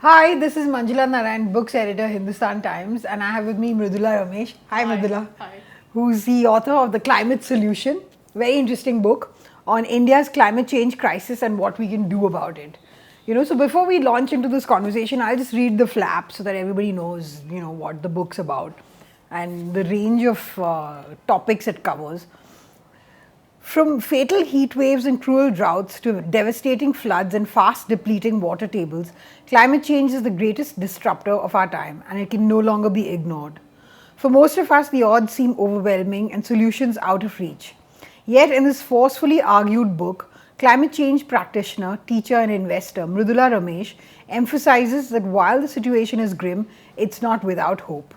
Hi, this is Manjula Narayan, books editor, Hindustan Times, and I have with me Mridula Ramesh. Hi, Mridula. Hi. Who's the author of The Climate Solution. Very interesting book on India's climate change crisis and what we can do about it. So before we launch into this conversation, I'll just read the flap so that everybody knows, what the book's about and the range of topics it covers. From fatal heat waves and cruel droughts to devastating floods and fast depleting water tables, climate change is the greatest disruptor of our time and it can no longer be ignored. For most of us, the odds seem overwhelming and solutions out of reach. Yet, in this forcefully argued book, climate change practitioner, teacher, and investor Mridula Ramesh emphasizes that while the situation is grim, it's not without hope.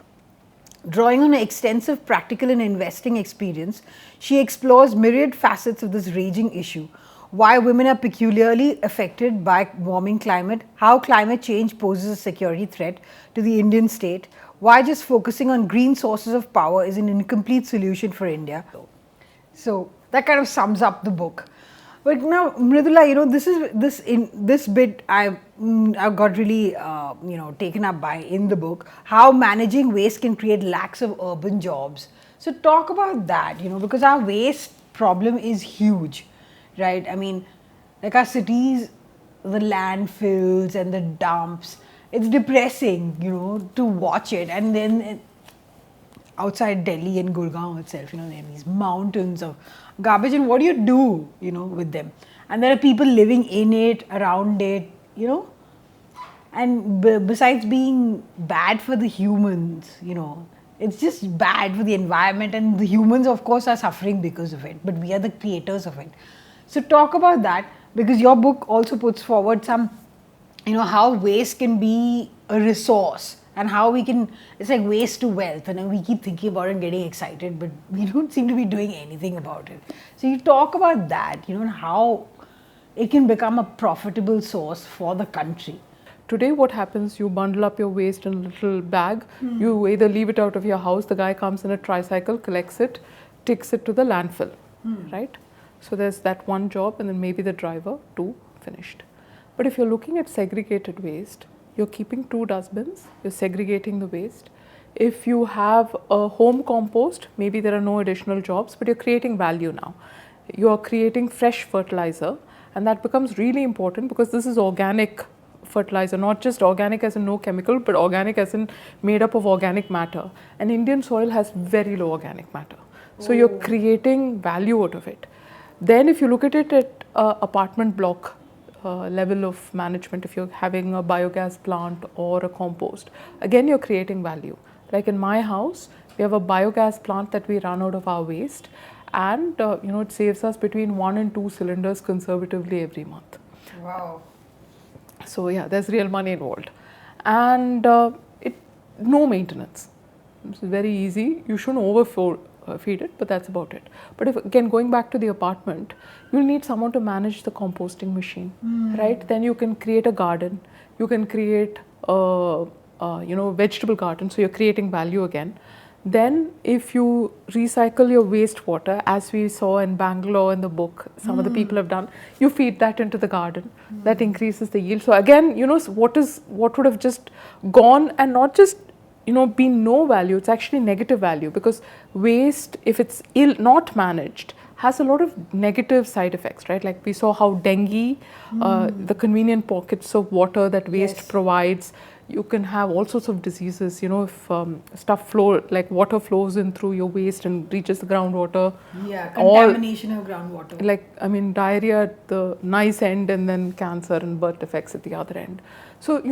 Drawing on an extensive practical and investing experience, she explores myriad facets of this raging issue. Why women are peculiarly affected by warming climate, how climate change poses a security threat to the Indian state, why just focusing on green sources of power is an incomplete solution for India. So that kind of sums up the book. But now, Mridula, this bit I got really taken up by in the book, how managing waste can create lacks of urban jobs. So talk about that, because our waste problem is huge, right? I mean, like our cities, the landfills and the dumps, it's depressing, to watch it. And then outside Delhi and Gurgaon itself, there are these mountains of garbage, and what do you do, with them? And there are people living in it, around it, and besides being bad for the humans, it's just bad for the environment, and the humans, of course, are suffering because of it, but we are the creators of it. So talk about that, because your book also puts forward some, how waste can be a resource and how we can, it's like waste to wealth, and we keep thinking about it and getting excited, but we don't seem to be doing anything about it. So you talk about that, and how it can become a profitable source for the country. Today what happens, you bundle up your waste in a little bag, you either leave it out of your house, the guy comes in a tricycle, collects it, takes it to the landfill, right? So there's that one job, and then maybe the driver, two, finished. But if you're looking at segregated waste, you're keeping two dustbins, you're segregating the waste. If you have a home compost, maybe there are no additional jobs, but you're creating value now. You're creating fresh fertilizer, and that becomes really important because this is organic fertilizer, not just organic as in no chemical, but organic as in made up of organic matter. And Indian soil has very low organic matter. So you're creating value out of it. Then if you look at it at apartment block level of management, if you're having a biogas plant or a compost, again you're creating value. Like in my house, we have a biogas plant that we run out of our waste, and it saves us between 1 and 2 cylinders conservatively every month. Wow. So yeah, there's real money involved, and no maintenance. It's very easy. You shouldn't overfeed it, but that's about it. But if again going back to the apartment, you'll need someone to manage the composting machine, right? Then you can create a garden. You can create a vegetable garden. So you're creating value again. Then if you recycle your wastewater, as we saw in Bangalore in the book, some of the people have done, you feed that into the garden. That increases the yield. So again, what would have just gone and not just been no value, it's actually negative value, because waste, if it's not managed, has a lot of negative side effects, right? Like we saw how dengue, the convenient pockets of water that waste provides, you can have all sorts of diseases, if like water flows in through your waste and reaches the groundwater. Yeah, contamination of groundwater. Like, diarrhea at the nice end, and then cancer and birth defects at the other end. So,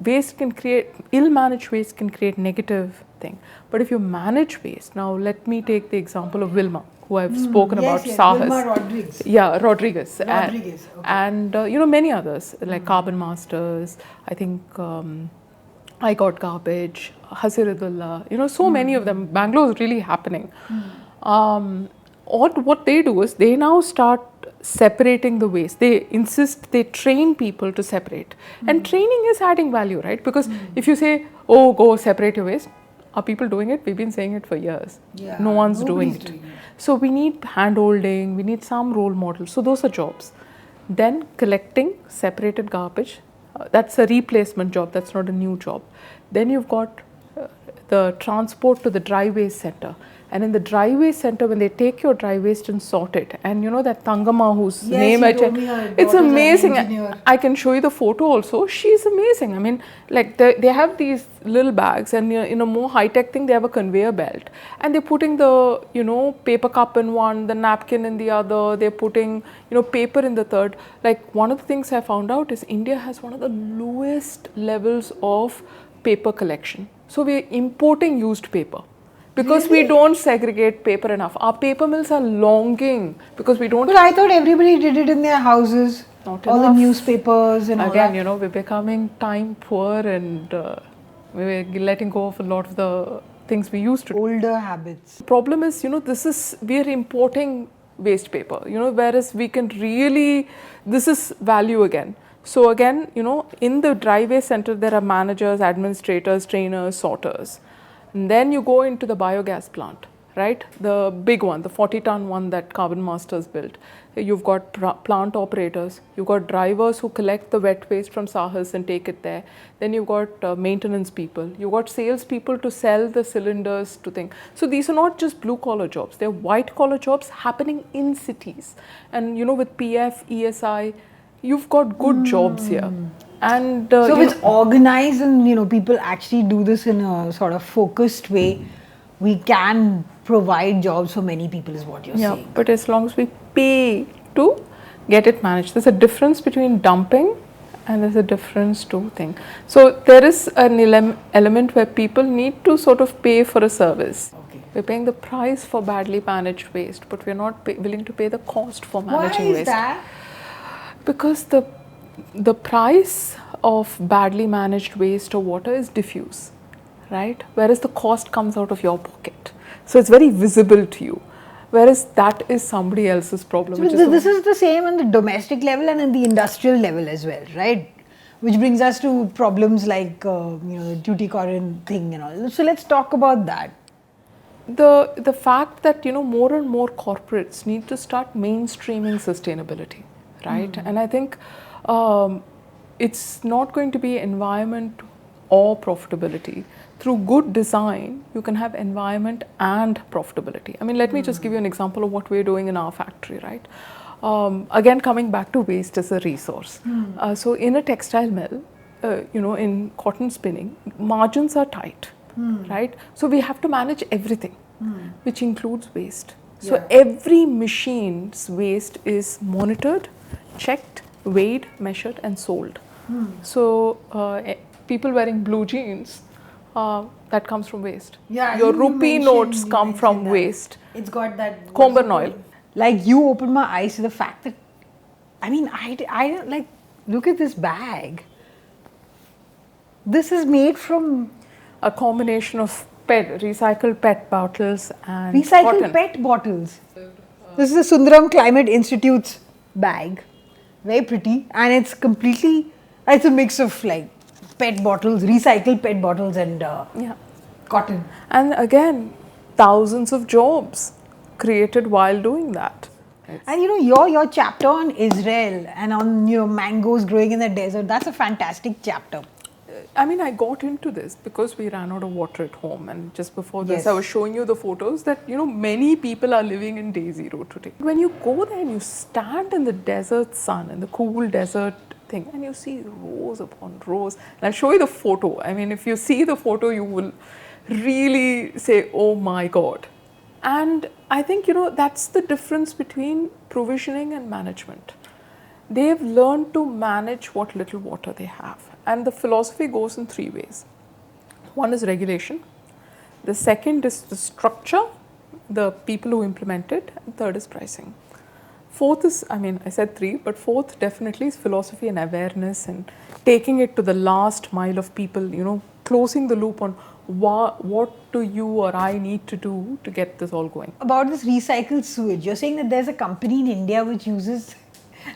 waste can create, ill-managed waste can create negative thing. But if you manage waste, now let me take the example of Wilma, who I've spoken about, Sahas. Wilma Rodriguez. Yeah, Rodriguez. Okay. And many others, like Carbon Masters, I think I Got Garbage, Hasiridullah, so many of them. Bangalore is really happening. What they do is they now start separating the waste. They train people to separate. And training is adding value, right? Because if you say, oh, go separate your waste, are people doing it? We've been saying it for years. Yeah, no one's doing it. So we need hand-holding, we need some role models. So those are jobs. Then collecting separated garbage, That's a replacement job, that's not a new job. Then you've got the transport to the dry waste center. And in the dry waste center, when they take your dry waste and sort it, and you know that Tangama whose name I checked, it's amazing. I can show you the photo also. She's amazing. I mean, like they have these little bags, and in a more high-tech thing, they have a conveyor belt, and they're putting the paper cup in one, the napkin in the other. They're putting paper in the third. Like one of the things I found out is India has one of the lowest levels of paper collection. So we're importing used paper. Because we don't segregate paper enough. Our paper mills are longing because we don't. But I thought everybody did it in their houses. Not all enough. The newspapers and again, all that. We're becoming time poor, and we're letting go of a lot of the things we used to do. Older habits. The problem is, we're importing waste paper, whereas we can really, this is value again. So again, in the dry waste center, there are managers, administrators, trainers, sorters. And then you go into the biogas plant, right? The big one, the 40-ton one that Carbon Masters built. You've got plant operators, you've got drivers who collect the wet waste from Sahas and take it there. Then you've got maintenance people, you've got sales people to sell the cylinders to things. So these are not just blue collar jobs, they're white collar jobs happening in cities. And with PF, ESI, you've got good jobs here. And so it's organized, and people actually do this in a sort of focused way. We can provide jobs for many people, is what you're saying. Yeah, but as long as we pay to get it managed, there's a difference between dumping and there's a difference to thing. So there is an element where people need to sort of pay for a service. Okay. We're paying the price for badly managed waste, but we're not willing to pay the cost for managing waste. Why is that? Because the price of badly managed waste or water is diffuse, right? Whereas the cost comes out of your pocket. So it's very visible to you. Whereas that is somebody else's problem. So this is the same on the domestic level and in the industrial level as well, right? Which brings us to problems like, the Tuticorin thing and all. So let's talk about that. The fact that, more and more corporates need to start mainstreaming sustainability, right? And I think it's not going to be environment or profitability. Through good design, you can have environment and profitability. I mean, let me just give you an example of what we're doing in our factory, right? Again, coming back to waste as a resource. So in a textile mill, in cotton spinning, margins are tight, right? So we have to manage everything, which includes waste. So every machine's waste is monitored, checked, weighed, measured and sold. So people wearing blue jeans, that comes from waste. Your rupee notes come from waste. It's got that Comber oil. Like you opened my eyes to the fact that, I mean, I like, look at this bag. This is made from a combination of recycled PET bottles and recycled cotton. PET bottles. This is a Sundaram Climate Institute's bag. Very pretty, and it's a mix of like PET bottles, recycled PET bottles and cotton. And again, thousands of jobs created while doing that. And your chapter on Israel and on mangoes growing in the desert, that's a fantastic chapter. I mean, I got into this because we ran out of water at home, and just before this I was showing you the photos that many people are living in day zero today. When you go there and you stand in the desert sun, in the cool desert thing, and you see rows upon rows, and I'll show you the photo. I mean, if you see the photo, you will really say, oh my God. And I think that's the difference between provisioning and management. They've learned to manage what little water they have. And the philosophy goes in three ways. One is regulation. The second is the structure, the people who implement it. And third is pricing. Fourth is, I said three, but fourth definitely is philosophy and awareness and taking it to the last mile of people, closing the loop on what do you or I need to do to get this all going. About this recycled sewage, you're saying that there's a company in India which uses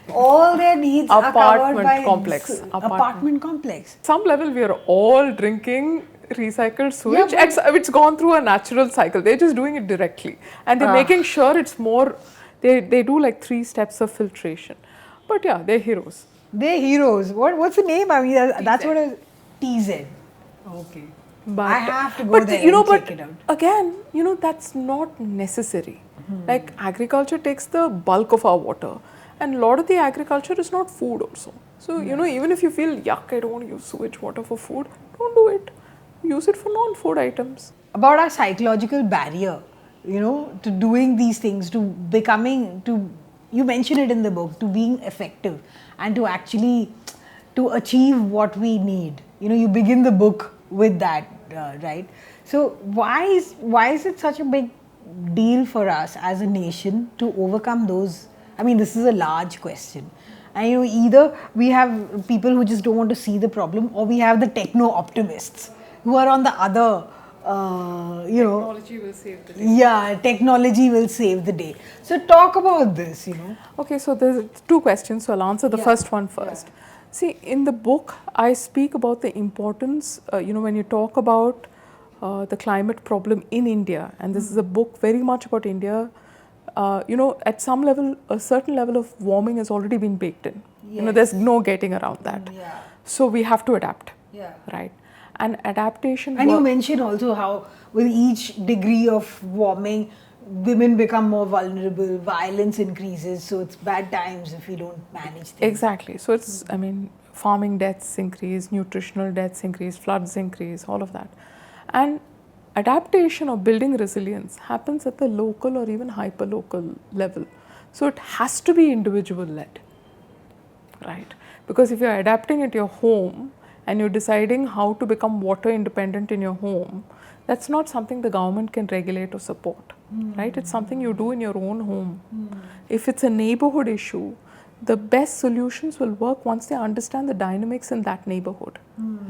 all their needs apartment are covered by complex. Apartment complex. Some level we are all drinking recycled sewage. It's gone through a natural cycle. They're just doing it directly. And they're making sure it's more, they do like 3 steps of filtration. But yeah, they're heroes. They're heroes. What's the name? I mean, that's TZ. what I TZ. Okay. But I have to go there and check it out. again, that's not necessary. Like agriculture takes the bulk of our water, and a lot of the agriculture is not food also. So even if you feel yuck, I don't want to use sewage water for food, don't do it. Use it for non-food items. About our psychological barrier, to doing these things, you mention it in the book, to being effective and to actually to achieve what we need. You begin the book with that, right? So why is it such a big deal for us as a nation to overcome those? I mean, this is a large question. And either we have people who just don't want to see the problem, or we have the techno optimists who are on the other. Technology will save the day. Yeah, technology will save the day. So talk about this. Okay, so there's two questions. So I'll answer the first one first. Yeah. See, in the book, I speak about the importance. When you talk about the climate problem in India, and this is a book very much about India. At some level, a certain level of warming has already been baked in. Yes. There's no getting around that. Yeah. So we have to adapt. Yeah. Right. And adaptation. And you mentioned also how with each degree of warming, women become more vulnerable, violence increases, so it's bad times if we don't manage things. Exactly. So it's, farming deaths increase, nutritional deaths increase, floods increase, all of that. And adaptation or building resilience happens at the local or even hyper-local level. So it has to be individual-led, right? Because if you're adapting at your home and you're deciding how to become water independent in your home, that's not something the government can regulate or support, right? It's something you do in your own home. If it's a neighborhood issue, the best solutions will work once they understand the dynamics in that neighborhood,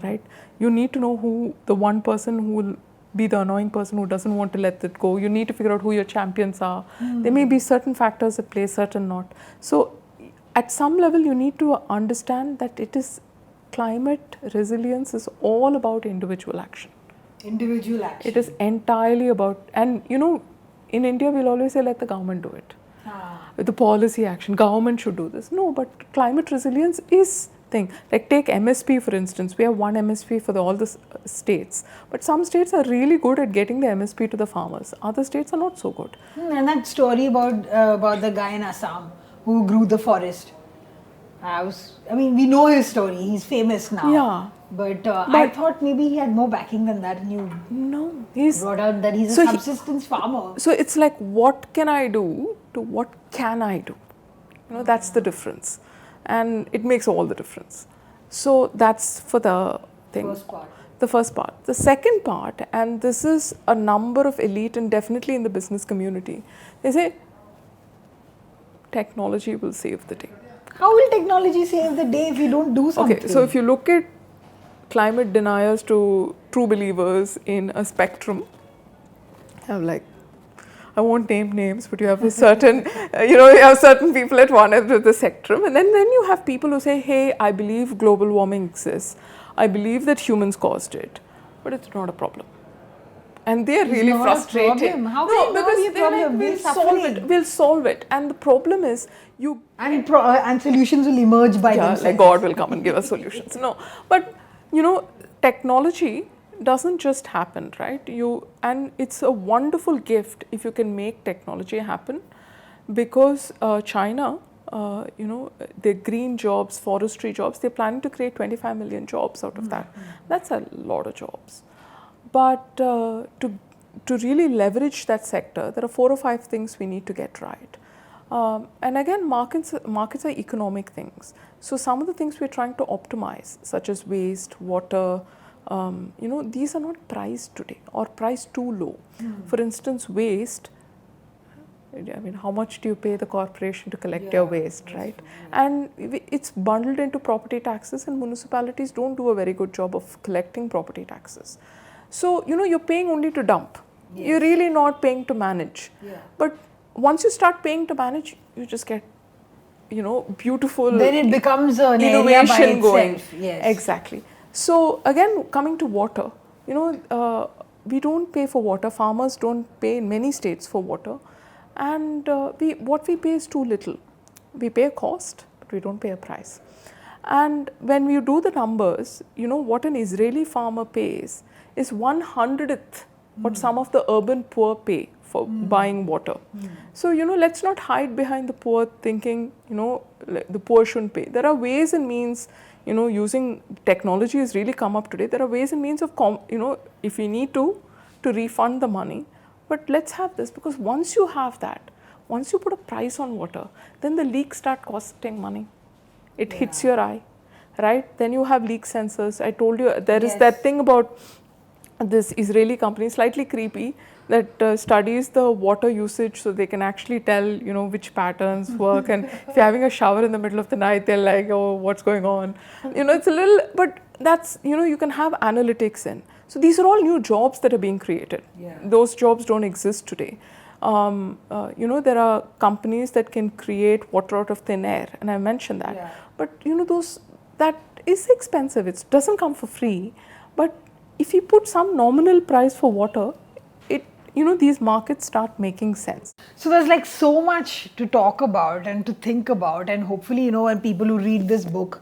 right? You need to know who the one person who will be the annoying person who doesn't want to let it go. You need to figure out who your champions are. There may be certain factors at play, certain not. So at some level, you need to understand that it is climate resilience is all about individual action. Individual action. It is entirely about, and in India we'll always say let the government do it. With the policy action, government should do this. No, but climate resilience is thing. Like take MSP for instance. We have one MSP for all the states, but some states are really good at getting the MSP to the farmers. Other states are not so good. And that story about the guy in Assam who grew the forest. We know his story. He's famous now. Yeah. But I thought maybe he had more backing than that. And you brought out that he's a subsistence farmer. So it's like, what can I do to what can I do? That's the difference. And it makes all the difference. So that's for the thing. The first part. The second part, and this is a number of elite and definitely in the business community, they say technology will save the day. How will technology save the day if we don't do something? Okay, so if you look at climate deniers to true believers in a spectrum, I won't name names, but you have a certain, you have certain people at one end of the spectrum, and then you have people who say, hey, I believe global warming exists. I believe that humans caused it, but it's not a problem. And they're really frustrated. How can it be a problem? We'll solve it. And the problem is and solutions will emerge by themselves. Like God will come and give us solutions. No, but technology doesn't just happen, right? And it's a wonderful gift if you can make technology happen, because China, the green jobs, forestry jobs, they're planning to create 25 million jobs out of that. That's a lot of jobs. But to really leverage that sector, there are 4 or 5 things we need to get right. And again, markets are economic things. So some of the things we're trying to optimize, such as waste, water, these are not priced today or priced too low. For instance, waste, how much do you pay the corporation to collect your waste, right? And it's bundled into property taxes, and municipalities don't do a very good job of collecting property taxes. So, you're paying only to dump. Yes. You're really not paying to manage. Yeah. But once you start paying to manage, you just get, beautiful. Then it becomes an innovation area by going. Itself. Yes. Exactly. So, again, coming to water, we don't pay for water. Farmers don't pay in many states for water. And what we pay is too little. We pay a cost, but we don't pay a price. And when you do the numbers, you know, what an Israeli farmer pays is 1/100th what some of the urban poor pay for buying water. So, you know, let's not hide behind the poor thinking, you know, the poor shouldn't pay. There are ways and means, you know, using technology has really come up today. There are ways and means of, you know, if we need to refund the money. But let's have this, because once you have that, once you put a price on water, then the leaks start costing money. It hits your eye, right? Then you have leak sensors. I told you there is that thing about this Israeli company, slightly creepy, that studies the water usage so they can actually tell, you know, which patterns work. And if you're having a shower in the middle of the night, they're like, oh, what's going on? You know, it's a little, but that's, you know, you can have analytics in. So these are all new jobs that are being created. Those jobs don't exist today. You know, there are companies that can create water out of thin air, and I mentioned that. But, you know, that is expensive. It doesn't come for free. But if you put some nominal price for water, you know, these markets start making sense. So there's like so much to talk about and to think about, and hopefully, you know, when people who read this book,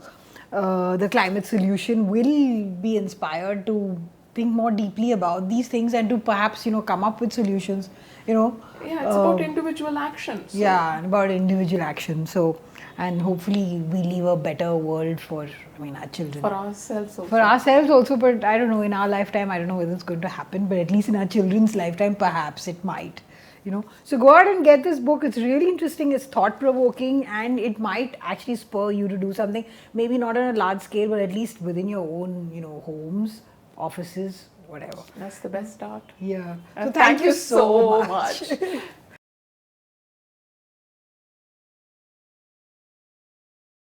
The Climate Solution, will be inspired to think more deeply about these things and to perhaps, you know, come up with solutions, you know. Yeah, it's about individual action. So. Yeah, about individual action. So, and hopefully we leave a better world for, I mean, our children. For ourselves also. For ourselves also, but I don't know, in our lifetime, I don't know whether it's going to happen, but at least in our children's lifetime, perhaps it might, you know. So go out and get this book. It's really interesting, it's thought-provoking, and it might actually spur you to do something, maybe not on a large scale, but at least within your own, you know, homes, offices, whatever. That's the best start. Yeah. So thank you so much.